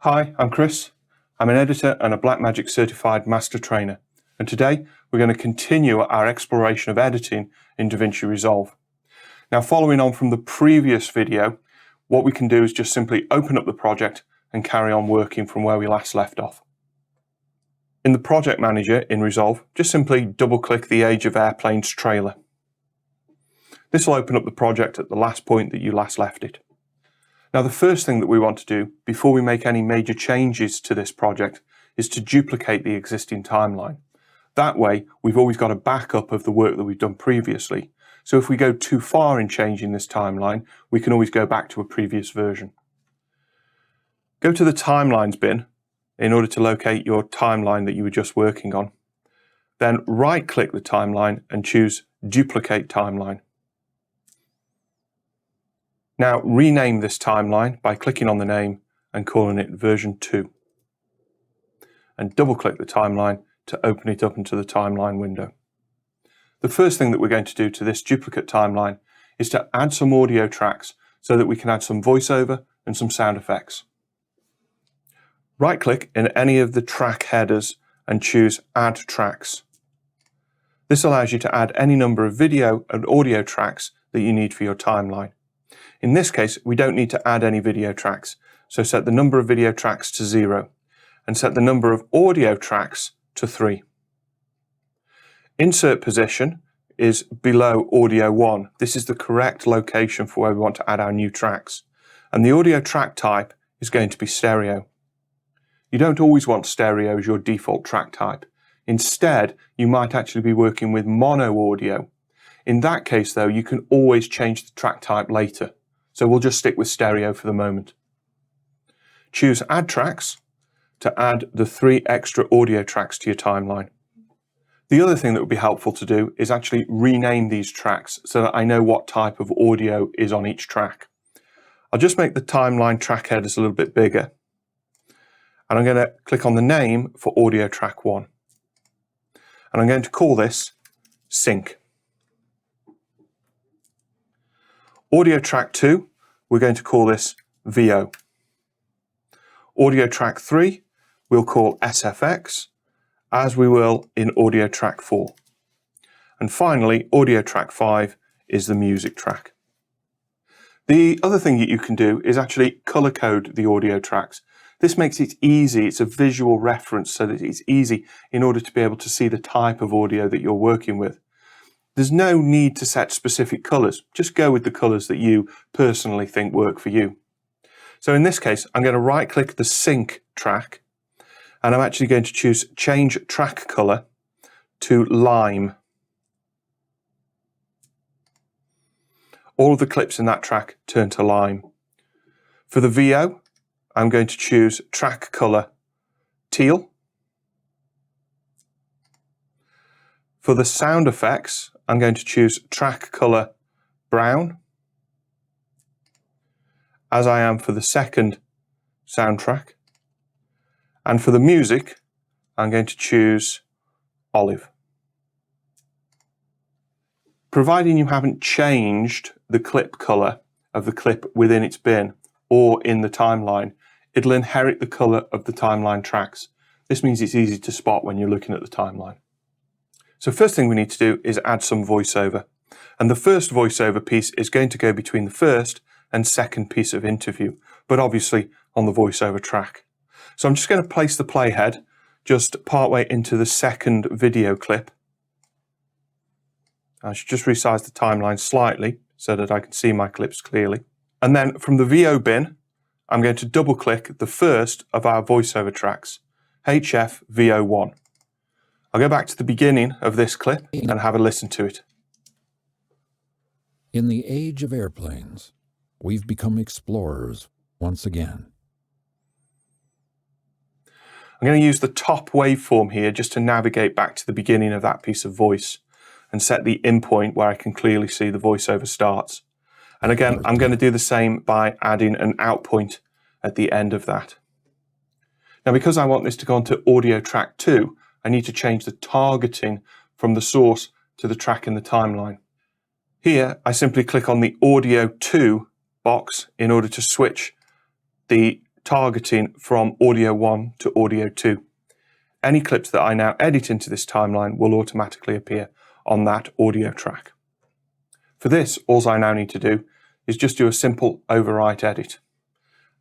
Hi, I'm Chris. I'm an editor and a Blackmagic certified master trainer, and today we're going to continue our exploration of editing in DaVinci Resolve. Now, following on from the previous video, what we can do is just simply open up the project and carry on working from where we last left off. In the project manager in Resolve, just simply double-click the Age of Airplanes trailer. This will open up the project at the last point that you last left it. Now, the first thing that we want to do before we make any major changes to this project is to duplicate the existing timeline. That way, we've always got a backup of the work that we've done previously. So if we go too far in changing this timeline, we can always go back to a previous version. Go to the Timelines bin in order to locate your timeline that you were just working on. Then right-click the timeline and choose Duplicate Timeline. Now rename this timeline by clicking on the name and calling it version 2. And double-click the timeline to open it up into the timeline window. The first thing that we're going to do to this duplicate timeline is to add some audio tracks so that we can add some voiceover and some sound effects. Right-click in any of the track headers and choose Add Tracks. This allows you to add any number of video and audio tracks that you need for your timeline. In this case, we don't need to add any video tracks, so set the number of video tracks to 0 and set the number of audio tracks to 3. Insert position is below audio 1. This is the correct location for where we want to add our new tracks. And the audio track type is going to be stereo. You don't always want stereo as your default track type. Instead, you might actually be working with mono audio. In that case, though, you can always change the track type later. So we'll just stick with stereo for the moment. Choose Add Tracks to add the 3 extra audio tracks to your timeline. The other thing that would be helpful to do is actually rename these tracks so that I know what type of audio is on each track. I'll just make the timeline track headers a little bit bigger. And I'm going to click on the name for audio track 1. And I'm going to call this Sync. Audio track 2, we're going to call this VO. Audio track 3, we'll call SFX, as we will in audio track 4. And finally, audio track 5 is the music track. The other thing that you can do is actually color code the audio tracks. This makes it easy. It's a visual reference so that it's easy in order to be able to see the type of audio that you're working with. There's no need to set specific colors. Just go with the colors that you personally think work for you. So in this case, I'm going to right-click the sync track, and I'm actually going to choose change track color to lime. All of the clips in that track turn to lime. For the VO, I'm going to choose track color teal. For the sound effects, I'm going to choose track color brown, as I am for the second soundtrack. And for the music, I'm going to choose olive. Providing you haven't changed the clip color of the clip within its bin or in the timeline, it'll inherit the color of the timeline tracks. This means it's easy to spot when you're looking at the timeline. So first thing we need to do is add some voiceover. And the first voiceover piece is going to go between the first and second piece of interview, but obviously on the voiceover track. So I'm just going to place the playhead just partway into the second video clip. I should just resize the timeline slightly so that I can see my clips clearly. And then from the VO bin, I'm going to double click the first of our voiceover tracks, HF VO1. I'll go back to the beginning of this clip and have a listen to it. In the age of airplanes, we've become explorers once again. I'm going to use the top waveform here just to navigate back to the beginning of that piece of voice and set the in point where I can clearly see the voiceover starts. And again, I'm going to do the same by adding an out point at the end of that. Now, because I want this to go onto audio track 2, I need to change the targeting from the source to the track in the timeline. Here, I simply click on the Audio 2 box in order to switch the targeting from audio 1 to audio 2. Any clips that I now edit into this timeline will automatically appear on that audio track. For this, all I now need to do is just do a simple overwrite edit.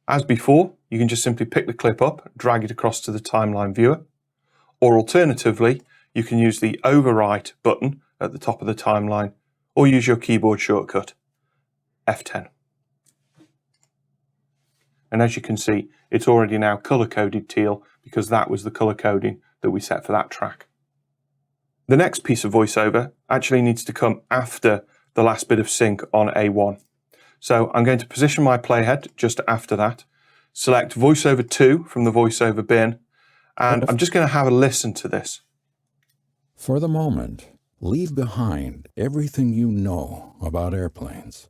As before, you can just simply pick the clip up, drag it across to the timeline viewer, or alternatively, you can use the overwrite button at the top of the timeline, or use your keyboard shortcut, F10. And as you can see, it's already now color-coded teal because that was the color coding that we set for that track. The next piece of voiceover actually needs to come after the last bit of sync on A1. So I'm going to position my playhead just after that, select voiceover 2 from the voiceover bin, and I'm just going to have a listen to this. For the moment, leave behind everything you know about airplanes.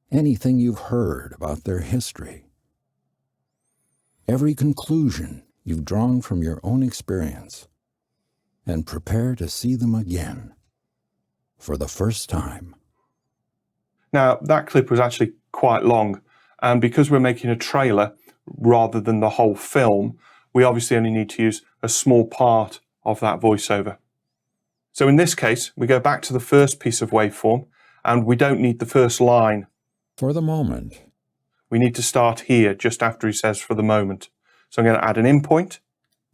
Anything you've heard about their history. Every conclusion you've drawn from your own experience. And prepare to see them again for the first time. Now, that clip was actually quite long, and because we're making a trailer rather than the whole film, we obviously only need to use a small part of that voiceover. So in this case, we go back to the first piece of waveform, and we don't need the first line. For the moment. We need to start here, just after he says for the moment. So I'm going to add an in point.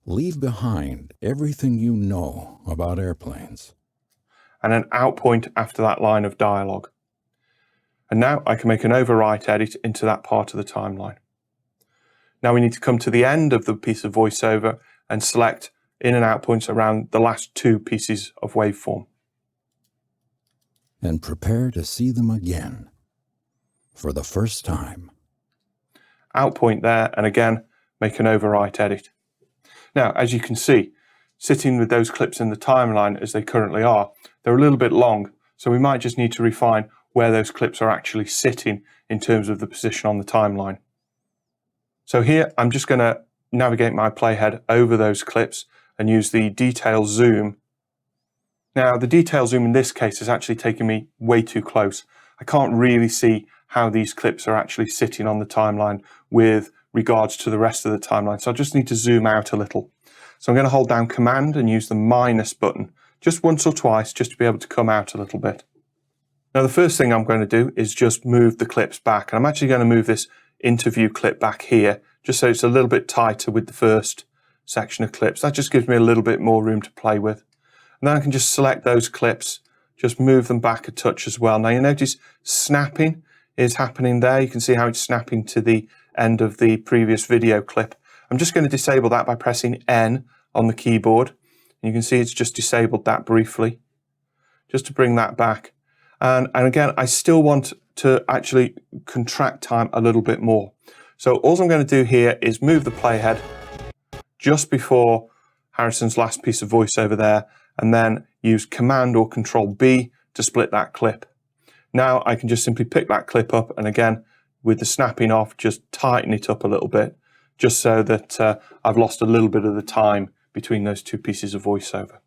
Leave behind everything you know about airplanes. And an out point after that line of dialogue. And now I can make an overwrite edit into that part of the timeline. Now we need to come to the end of the piece of voiceover and select in and out points around the last two pieces of waveform. And prepare to see them again for the first time. Out point there, and again, make an overwrite edit. Now, as you can see, sitting with those clips in the timeline as they currently are, they're a little bit long, so we might just need to refine where those clips are actually sitting in terms of the position on the timeline. So here, I'm just going to navigate my playhead over those clips and use the detail zoom. Now, the detail zoom in this case is actually taking me way too close. I can't really see how these clips are actually sitting on the timeline with regards to the rest of the timeline. So I just need to zoom out a little. So I'm going to hold down Command and use the minus button just once or twice just to be able to come out a little bit. Now the first thing I'm going to do is just move the clips back. And I'm actually going to move this interview clip back here just so it's a little bit tighter with the first section of clips. That just gives me a little bit more room to play with. And then I can just select those clips, just move them back a touch as well. Now you notice snapping is happening there. You can see how it's snapping to the end of the previous video clip. I'm just going to disable that by pressing N on the keyboard. And you can see it's just disabled that briefly, just to bring that back. And again, I still want to actually contract time a little bit more. So all I'm going to do here is move the playhead just before Harrison's last piece of voiceover there, and then use Command or Control B to split that clip. Now I can just simply pick that clip up, and again, with the snapping off, just tighten it up a little bit, just so that I've lost a little bit of the time between those two pieces of voiceover.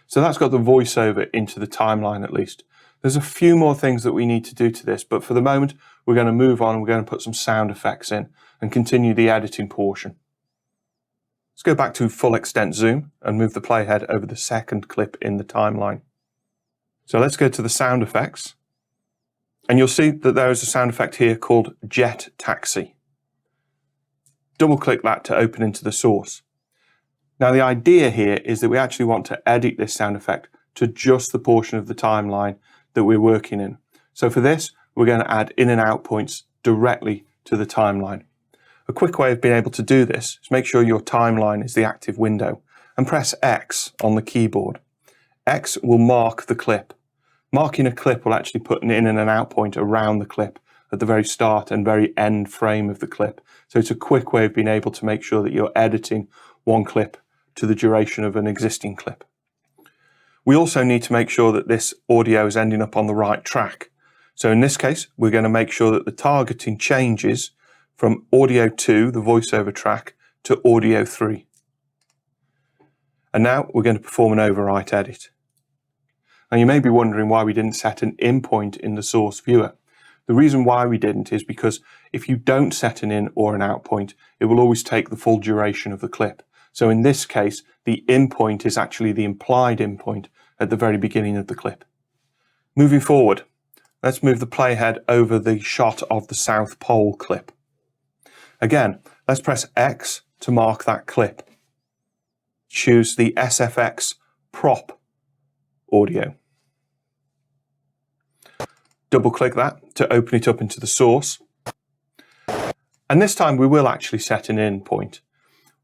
So that's got the voiceover into the timeline at least. There's a few more things that we need to do to this, but for the moment, we're going to move on. We're going to put some sound effects in and continue the editing portion. Let's go back to full extent zoom and move the playhead over the second clip in the timeline. So let's go to the sound effects. And you'll see that there is a sound effect here called Jet Taxi. Double click that to open into the source. Now the idea here is that we actually want to edit this sound effect to just the portion of the timeline that we're working in. So for this, we're going to add in and out points directly to the timeline. A quick way of being able to do this is make sure your timeline is the active window and press X on the keyboard. X will mark the clip. Marking a clip will actually put an in and an out point around the clip at the very start and very end frame of the clip. So it's a quick way of being able to make sure that you're editing one clip to the duration of an existing clip. We also need to make sure that this audio is ending up on the right track. So in this case, we're going to make sure that the targeting changes from audio 2, the voiceover track, to audio 3. And now we're going to perform an overwrite edit. Now you may be wondering why we didn't set an in point in the source viewer. The reason why we didn't is because if you don't set an in or an out point, it will always take the full duration of the clip. So in this case, the in point is actually the implied in point at the very beginning of the clip. Moving forward, let's move the playhead over the shot of the South Pole clip. Again, let's press X to mark that clip. Choose the SFX prop audio. Double click that to open it up into the source. And this time we will actually set an in point.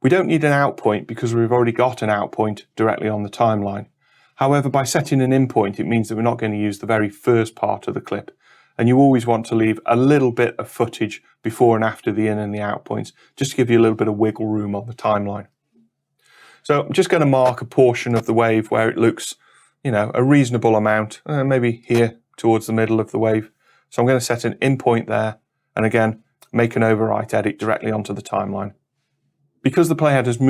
We don't need an out point because we've already got an out point directly on the timeline. However, by setting an in point, it means that we're not going to use the very first part of the clip. And you always want to leave a little bit of footage before and after the in and the out points, just to give you a little bit of wiggle room on the timeline. So I'm just going to mark a portion of the wave where it looks, a reasonable amount, maybe here towards the middle of the wave. So I'm going to set an in point there, and again, make an overwrite edit directly onto the timeline. Because the playhead has moved